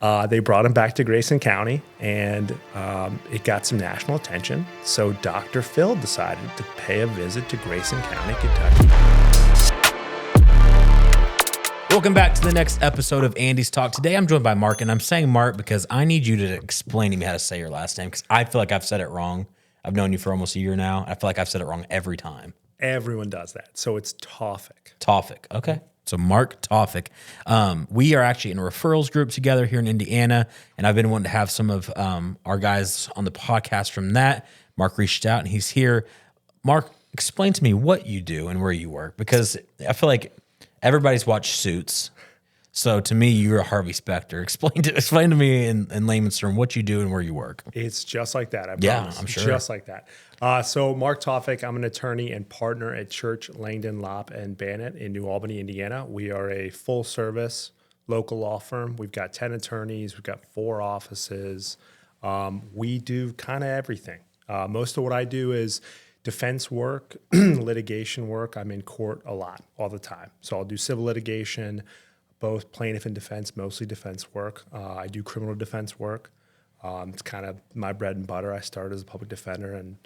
They brought him back to Grayson County, and it got some national attention. So Dr. Phil decided to pay a visit to Grayson County, Kentucky. Welcome back to the next episode of Andy's Talk. Today I'm joined by Mark, and I'm saying Mark because I need you to explain to me how to say your last name, because I feel like I've said it wrong. I've known you for almost a year now. I feel like I've said it wrong every time. Everyone does that. So it's Tawfik. Tawfik. Okay. So Marc Tawfik. We are actually in a referrals group together here in Indiana, and I've been wanting to have some of our guys on the podcast from that. Mark reached out, and he's here. Mark, explain to me what you do and where you work, because I feel like everybody's watched Suits. So to me, you're a Harvey Specter. Explain to me in layman's terms what you do and where you work. It's just like that. I promise. Yeah, I'm sure. Just like that. So Marc Tawfik, I'm an attorney and partner at Church, Langdon, Lopp, and Banet in New Albany, Indiana. We are a full-service local law firm. We've got 10 attorneys. We've got 4 offices. We do kind of everything. Most of what I do is defense work, litigation work. I'm in court a lot, all the time. So I'll do civil litigation, both plaintiff and defense, mostly defense work. I do criminal defense work. It's kind of my bread and butter. I started as a public defender, and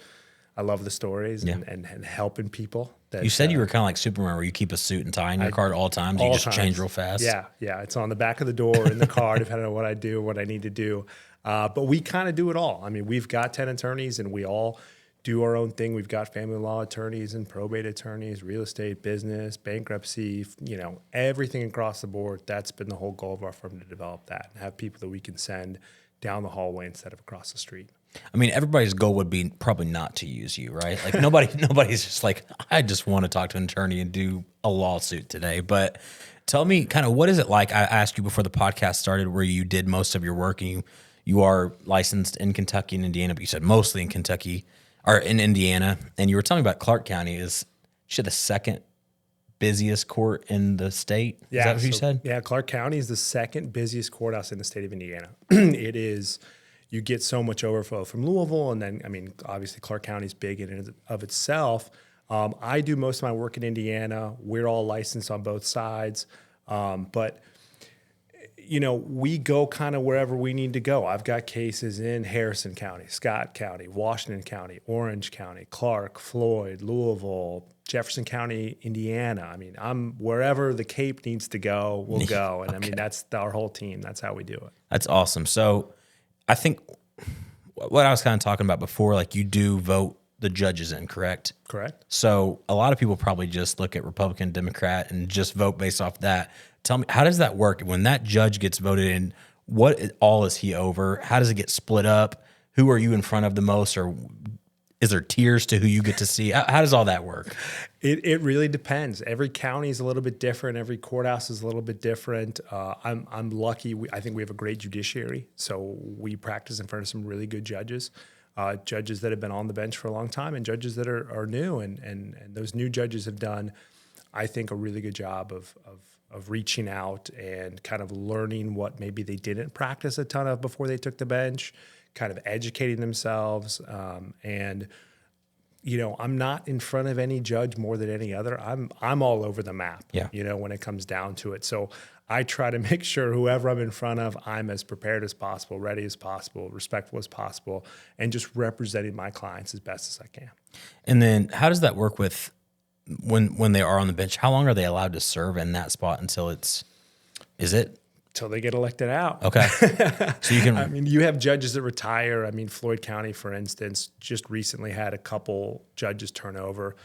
I love the stories and helping people. That, you said you were kind of like Superman, where you keep a suit and tie in your car at all times. You just change real fast. Yeah. It's on the back of the door, in the car, depending on what I do, what I need to do. But we kind of do it all. I mean, we've got 10 attorneys, and we all do our own thing. We've got family law attorneys and probate attorneys, real estate, business, bankruptcy, everything across the board. That's been the whole goal of our firm, to develop that and have people that we can send down the hallway instead of across the street. I mean, everybody's goal would be probably not to use you, right? Like nobody's just like, I just want to talk to an attorney and do a lawsuit today. But tell me kind of, what is it like? I asked you before the podcast started where you did most of your work, and you are licensed in Kentucky and Indiana, but you said mostly in Kentucky or in Indiana. And you were telling me about Clark County is the second busiest court in the state. Yeah, is that what you said? Yeah, Clark County is the second busiest courthouse in the state of Indiana. It is. You get so much overflow from Louisville, and then, I mean, obviously Clark County is big in and of itself. I do most of my work in Indiana. We're all licensed on both sides, but we go kind of wherever we need to go. I've got cases in Harrison County, Scott County, Washington County, Orange County, Clark, Floyd, Louisville, Jefferson County, Indiana. I mean, I'm wherever the Cape needs to go, we'll go. And okay. I mean, that's our whole team. That's how we do it. That's awesome. So I think what I was kind of talking about before, like you do vote the judges in, correct? Correct. So a lot of people probably just look at Republican, Democrat, and just vote based off that. Tell me, how does that work? When that judge gets voted in, what all is he over? How does it get split up? Who are you in front of the most? Or is there tiers to who you get to see? How does all that work? It really depends. Every county is a little bit different. Every courthouse is a little bit different. I'm lucky. I think we have a great judiciary. So we practice in front of some really good judges. Judges that have been on the bench for a long time and judges that are new. And those new judges have done, I think, a really good job of reaching out and kind of learning what maybe they didn't practice a ton of before they took the bench, kind of educating themselves. And I'm not in front of any judge more than any other. I'm all over the map, when it comes down to it. So I try to make sure whoever I'm in front of, I'm as prepared as possible, ready as possible, respectful as possible, and just representing my clients as best as I can. And then how does that work with when they are on the bench? How long are they allowed to serve in that spot until Until they get elected out. Okay. So you can. I mean, you have judges that retire. I mean, Floyd County, for instance, just recently had a couple judges turn over.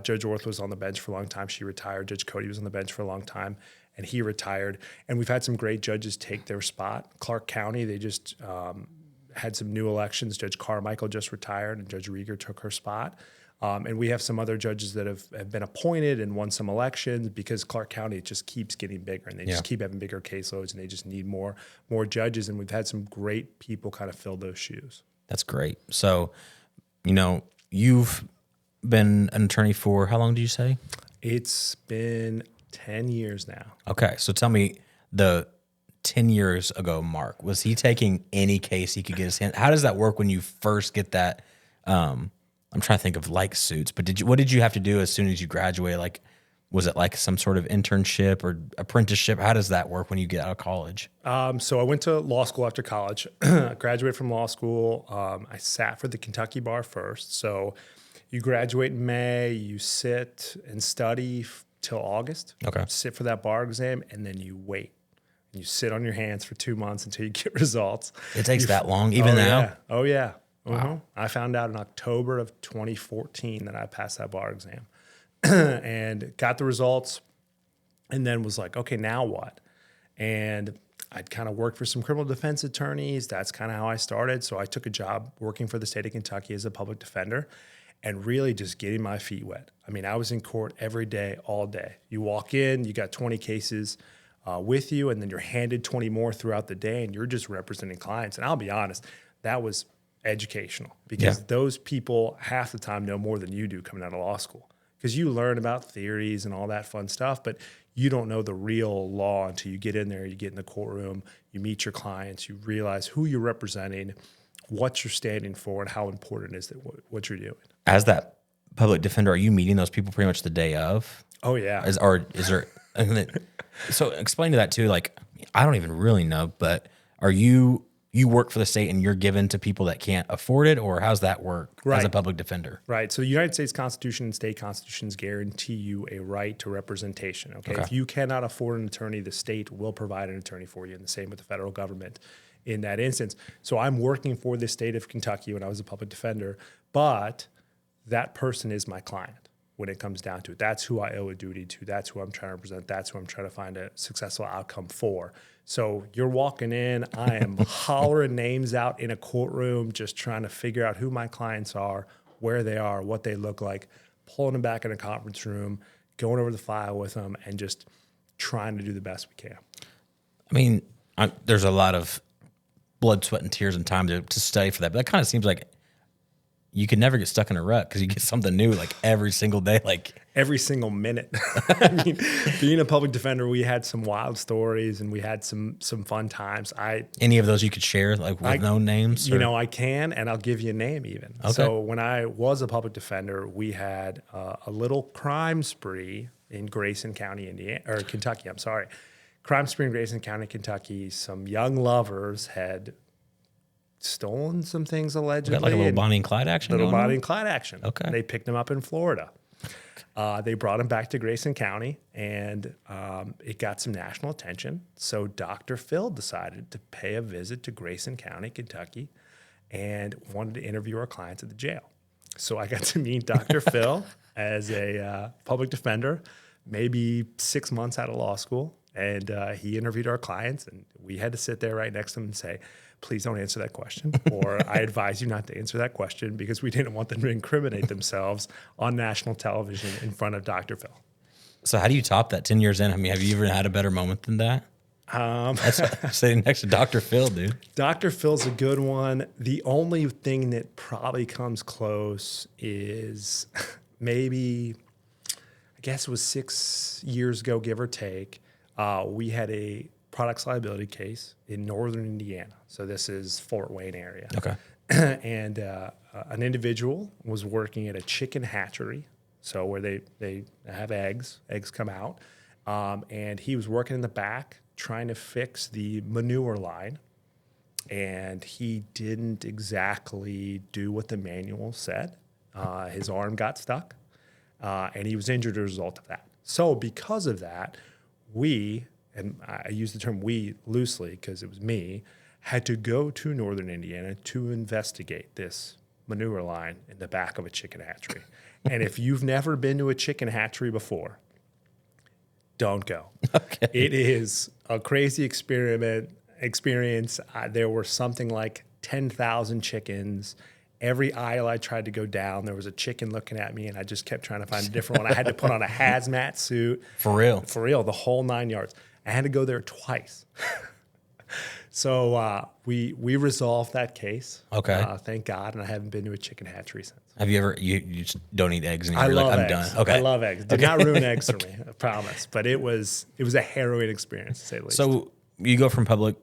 Judge Orth was on the bench for a long time. She retired. Judge Cody was on the bench for a long time, and he retired. And we've had some great judges take their spot. Clark County, they just had some new elections. Judge Carmichael just retired, and Judge Rieger took her spot. And we have some other judges that have been appointed and won some elections because Clark County just keeps getting bigger, and they just keep having bigger caseloads, and they just need more judges. And we've had some great people kind of fill those shoes. That's great. So, you've been an attorney for how long did you say? It's been 10 years now. Okay. So tell me, the 10 years ago, Mark, was he taking any case he could get his hand? How does that work when you first get that? I'm trying to think of like suits, but what did you have to do as soon as you graduated? Like Was it like some sort of internship or apprenticeship? How does that work when you get out of college? So I went to law school after college. I graduated from law school. I sat for the Kentucky bar first. So you graduate in May, you sit and study till August. Okay. Sit for that bar exam, and then you wait. You sit on your hands for 2 months until you get results. It takes that long, even now? Yeah. Oh, yeah. Wow. I found out in October of 2014 that I passed that bar exam and got the results, and then was like, okay, now what? And I'd kind of worked for some criminal defense attorneys. That's kind of how I started. So I took a job working for the state of Kentucky as a public defender and really just getting my feet wet. I mean, I was in court every day, all day. You walk in, you got 20 cases with you, and then you're handed 20 more throughout the day, and you're just representing clients. And I'll be honest, that was educational because those people half the time know more than you do coming out of law school, because you learn about theories and all that fun stuff, but you don't know the real law until you get in there, you get in the courtroom, you meet your clients, you realize who you're representing, what you're standing for, and how important is that what you're doing. As that public defender, are you meeting those people pretty much the day of? Oh, yeah. Is there so explain to that too, like, I don't even really know, but are you work for the state and you're given to people that can't afford it, or how's that work as a public defender? Right. So the United States Constitution and state constitutions guarantee you a right to representation. Okay. If you cannot afford an attorney, the state will provide an attorney for you, and the same with the federal government in that instance. So I'm working for the state of Kentucky when I was a public defender, but that person is my client when it comes down to it. That's who I owe a duty to. That's who I'm trying to represent. That's who I'm trying to find a successful outcome for. So you're walking in, I am hollering names out in a courtroom, just trying to figure out who my clients are, where they are, what they look like, pulling them back in a conference room, going over the file with them, and just trying to do the best we can. I mean, there's a lot of blood, sweat, and tears and time to study for that, but that kind of seems like you could never get stuck in a rut because you get something new like every single day, like every single minute. I mean, being a public defender, we had some wild stories and we had some fun times. Any of those you could share, like with known names? You know, I can, and I'll give you a name even. Okay. So when I was a public defender, we had a little crime spree in Grayson County, Kentucky. I'm sorry, crime spree in Grayson County, Kentucky. Some young lovers had stolen some things allegedly. Got like a little Bonnie and Clyde action. Bonnie and Clyde action. Okay. They picked them up in Florida. They brought him back to Grayson County, and it got some national attention. So Dr. Phil decided to pay a visit to Grayson County, Kentucky, and wanted to interview our clients at the jail. So I got to meet Dr. Phil as a public defender, maybe 6 months out of law school, and he interviewed our clients, and we had to sit there right next to him and say, please don't answer that question, or I advise you not to answer that question, because we didn't want them to incriminate themselves on national television in front of Dr. Phil. So how do you top that 10 years in? I mean, have you ever had a better moment than that? That's sitting next to Dr. Phil, dude. Dr. Phil's a good one. The only thing that probably comes close is maybe, I guess it was 6 years ago, give or take, we had a products liability case in northern Indiana. So this is Fort Wayne area. Okay. And an individual was working at a chicken hatchery, so where they have eggs come out, and he was working in the back trying to fix the manure line, and he didn't exactly do what the manual said. His arm got stuck, and he was injured as a result of that. So because of that, and I use the term we loosely because it was me, had to go to northern Indiana to investigate this manure line in the back of a chicken hatchery. And if you've never been to a chicken hatchery before, don't go. Okay. It is a crazy experience. There were something like 10,000 chickens. Every aisle I tried to go down, there was a chicken looking at me, and I just kept trying to find a different one. I had to put on a hazmat suit. For real? For real, the whole 9 yards. I had to go there twice. So we resolved that case. Okay. Thank God, and I haven't been to a chicken hatchery since. Have you ever, you just don't eat eggs anymore? I love I'm eggs. done. Okay. I love eggs. Did not ruin eggs for me, I promise. But it was a harrowing experience, to say the least. So you go from public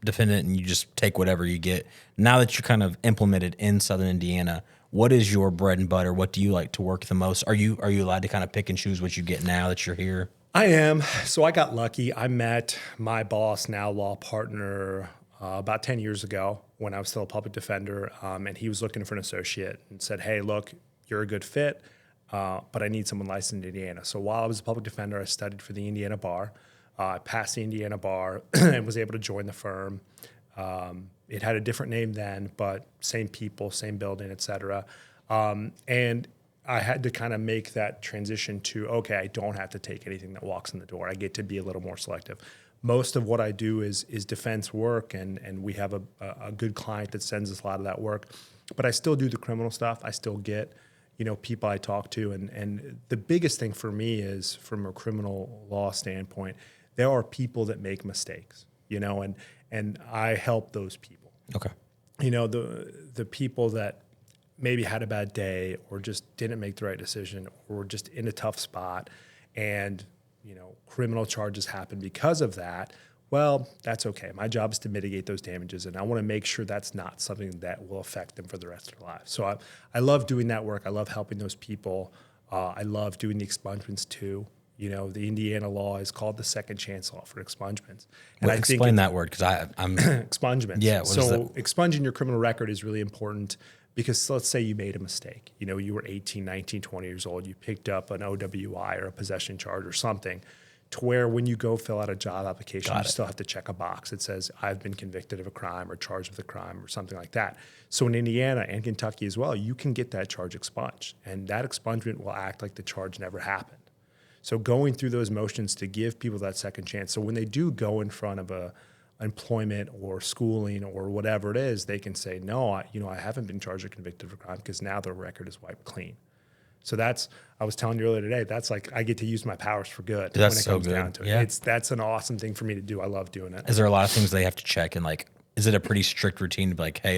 defendant and you just take whatever you get. Now that you're kind of implemented in Southern Indiana, what is your bread and butter? What do you like to work the most? Are you allowed to kind of pick and choose what you get now that you're here? I am. So I got lucky. I met my boss, now law partner, about 10 years ago when I was still a public defender. And he was looking for an associate and said, hey, look, you're a good fit, but I need someone licensed in Indiana. So while I was a public defender, I studied for the Indiana bar. I passed the Indiana bar and was able to join the firm. It had a different name then, but same people, same building, et cetera. And I had to kind of make that transition to, okay, I don't have to take anything that walks in the door. I get to be a little more selective. Most of what I do is defense work, and we have a good client that sends us a lot of that work. But I still do the criminal stuff. I still get, people I talk to. And the biggest thing for me is, from a criminal law standpoint, there are people that make mistakes, and I help those people. Okay. The people that maybe had a bad day or just didn't make the right decision or just in a tough spot, and criminal charges happen because of that. Well, that's okay. My job is to mitigate those damages, and I want to make sure that's not something that will affect them for the rest of their lives. So I love doing that work. I love helping those people. I love doing the expungements too. The Indiana law is called the second chance law for expungements. And I explain that word, because I'm expungements. Yeah. So expunging your criminal record is really important, because let's say you made a mistake. You were 18, 19, 20 years old. You picked up an OWI or a possession charge or something, to where when you go fill out a job application, you still have to check a box. It says, I've been convicted of a crime or charged with a crime or something like that. So in Indiana and Kentucky as well, you can get that charge expunged, and that expungement will act like the charge never happened. So going through those motions to give people that second chance. So when they do go in front of a employment or schooling or whatever it is, they can say, no, I haven't been charged or convicted of a crime, because now their record is wiped clean. So I was telling you earlier today, that's like, I get to use my powers for good. That's when it so comes good. down to it. Yeah. That's an awesome thing for me to do. I love doing it. Is there a lot of things they have to check, and is it a pretty strict routine to be like, hey,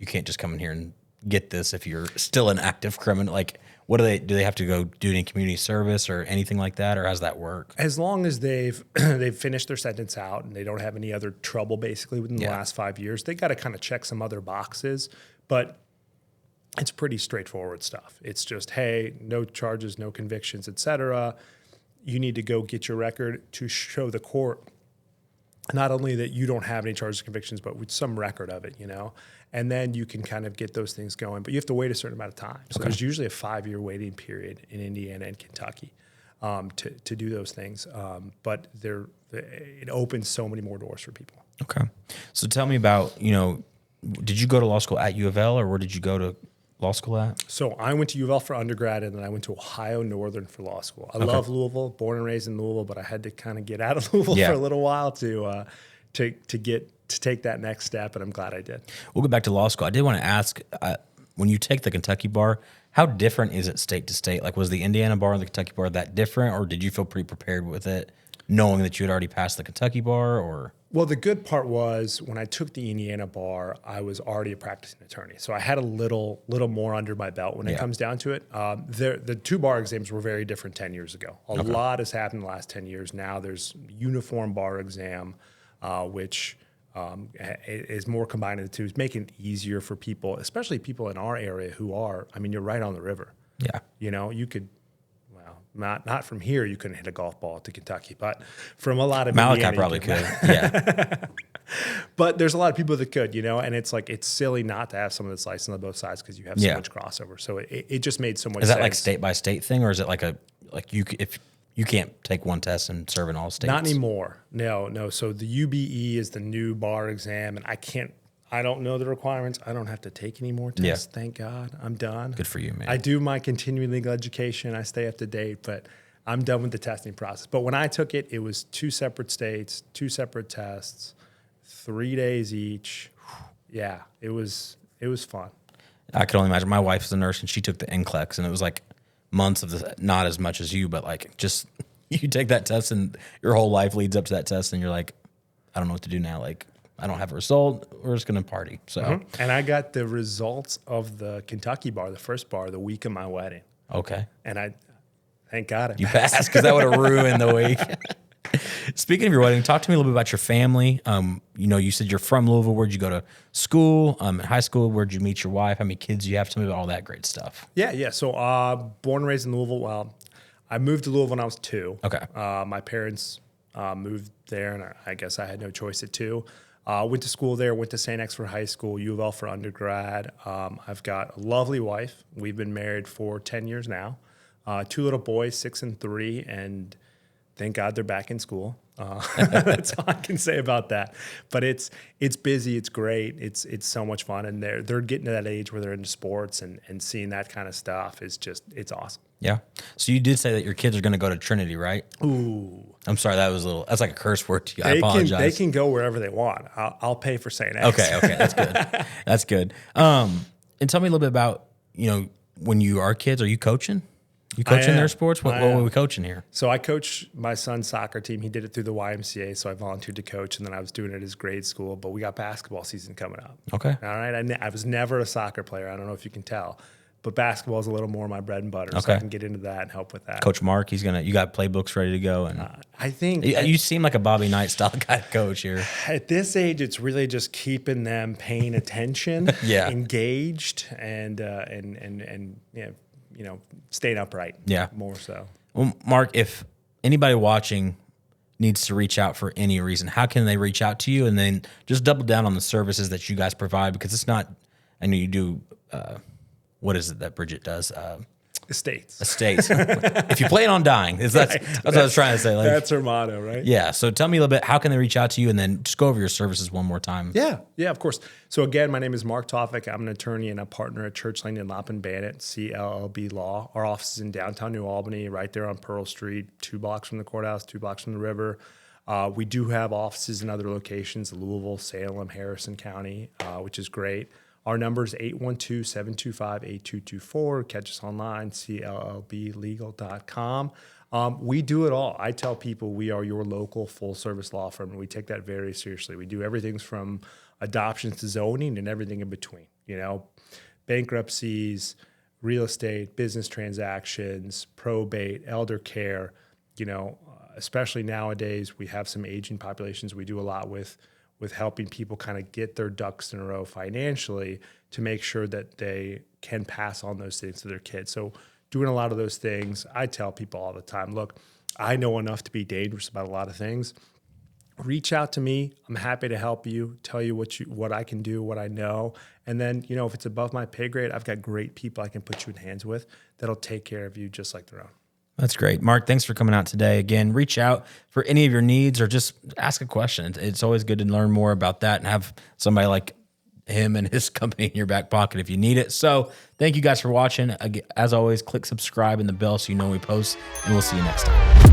you can't just come in here and get this if you're still an active criminal? What do they have to go do any community service or anything like that, or how's that work? As long as they've finished their sentence out and they don't have any other trouble basically within the last 5 years, they got to kind of check some other boxes, but it's pretty straightforward stuff. It's just, hey, no charges, no convictions, et cetera. You need to go get your record to show the court not only that you don't have any charges or convictions, but with some record of it, and then you can kind of get those things going. But you have to wait a certain amount of time. So there's usually a 5-year waiting period in Indiana and Kentucky to do those things. But it opens so many more doors for people. Okay. So tell me about, did you go to law school at U of L, or where did you go to law school at? So I went to U of L for undergrad, and then I went to Ohio Northern for law school. I love Louisville, born and raised in Louisville, but I had to kind of get out of Louisville for a little while to take that next step, and I'm glad I did. We'll go back to law school. I did want to ask, when you take the Kentucky bar, how different is it state to state? Was the Indiana bar and the Kentucky bar that different, or did you feel pretty prepared with it, knowing that you had already passed the Kentucky bar, or? Well, the good part was when I took the Indiana bar, I was already a practicing attorney. So I had a little more under my belt when it comes down to it. The two bar exams were very different 10 years ago. A lot has happened in the last 10 years. Now there's uniform bar exam, which is more combined of the two. It's making it easier for people, especially people in our area who are, you're right on the river. Yeah. You could, not from here, you couldn't hit a golf ball to Kentucky, but from a lot of Malachi Indiana, probably could. Yeah. But there's a lot of people that could, and it's silly not to have someone that's licensed on both sides, because you have so much crossover. So it just made so much sense. Is that state by state thing, or is it if you can't take one test and serve in all states? Not anymore. No. So the UBE is the new bar exam, and I don't know the requirements. I don't have to take any more tests. Thank God. I'm done. Good for you, man. I do my continuing legal education. I stay up to date, but I'm done with the testing process. But when I took it, it was 2 separate states, 2 separate tests, 3 days each. Yeah, it was fun. I can only imagine. My wife's a nurse, and she took the NCLEX, and it was months of this, not as much as you, but just you take that test, and your whole life leads up to that test, and you're like, I don't know what to do now. I don't have a result. We're just going to party. So, And I got the results of the Kentucky bar, the first bar, the week of my wedding. Okay. And thank God you passed, because that would have ruined the week. Speaking of your wedding, talk to me a little bit about your family. You said you're from Louisville. Where'd you go to school? In high school, where'd you meet your wife? How many kids do you have? Tell me about all that great stuff. Yeah. So born and raised in Louisville. Well, I moved to Louisville when I was 2. Okay. My parents moved there, and I guess I had no choice at 2. Went to school there, went to St. X for high school, U of L for undergrad. I've got a lovely wife. We've been married for 10 years now. 2 little boys, 6 and 3, and thank God they're back in school. That's all I can say about that. But it's busy, it's great, it's so much fun, and they're getting to that age where they're into sports, and seeing that kind of stuff is just, it's awesome. Yeah. So you did say that your kids are going to go to Trinity, right? Ooh. I'm sorry, that's like a curse word to you. I apologize. They can go wherever they want. I'll pay for St. X. Okay, that's good. That's good. And tell me a little bit about, when you are kids, are you coaching? You coaching their sports? What were we coaching here? So I coach my son's soccer team. He did it through the YMCA, so I volunteered to coach, and then I was doing it at his grade school. But we got basketball season coming up. Okay. All right. I was never a soccer player. I don't know if you can tell, but basketball is a little more my bread and butter. So Okay. I can get into that and help with that. Coach Mark, you got playbooks ready to go, and I think you seem like a Bobby Knight style guy to coach here. at this age, it's really just keeping them paying attention, Yeah. engaged, and staying upright. Yeah. More so. Well, Mark, if anybody watching needs to reach out for any reason, how can they reach out to you? And then just double down on the services that you guys provide, because it's not, I know you do, what is it that Bridget does? Estates. If you plan on dying, that's what I was trying to say. Like, That's her motto, right? yeah. So tell me a little bit, how can they reach out to you? And then just go over your services one more time. Yeah, of course. So again, my name is Marc Tawfik. I'm an attorney and a partner at Church, Langdon, Lopp, and Banet, CLLB Law. Our office is in downtown New Albany, right there on Pearl Street, 2 blocks from the courthouse, 2 blocks from the river. We do have offices in other locations, Louisville, Salem, Harrison County, which is great. Our number is 812-725-8224. Catch us online, cllblegal.com. We do it all. I tell people we are your local full-service law firm, and we take that very seriously. We do everything from adoptions to zoning and everything in between. Bankruptcies, real estate, business transactions, probate, elder care. Especially nowadays, we have some aging populations. We do a lot with helping people kind of get their ducks in a row financially to make sure that they can pass on those things to their kids. So doing a lot of those things, I tell people all the time, look, I know enough to be dangerous about a lot of things. Reach out to me. I'm happy to help you, tell you what I can do, what I know. And then, if it's above my pay grade, I've got great people I can put you in hands with that'll take care of you just like their own. That's great. Mark, thanks for coming out today. Again, reach out for any of your needs or just ask a question. It's always good to learn more about that and have somebody like him and his company in your back pocket if you need it. So thank you guys for watching. As always, click subscribe and the bell so you know when we post, and we'll see you next time.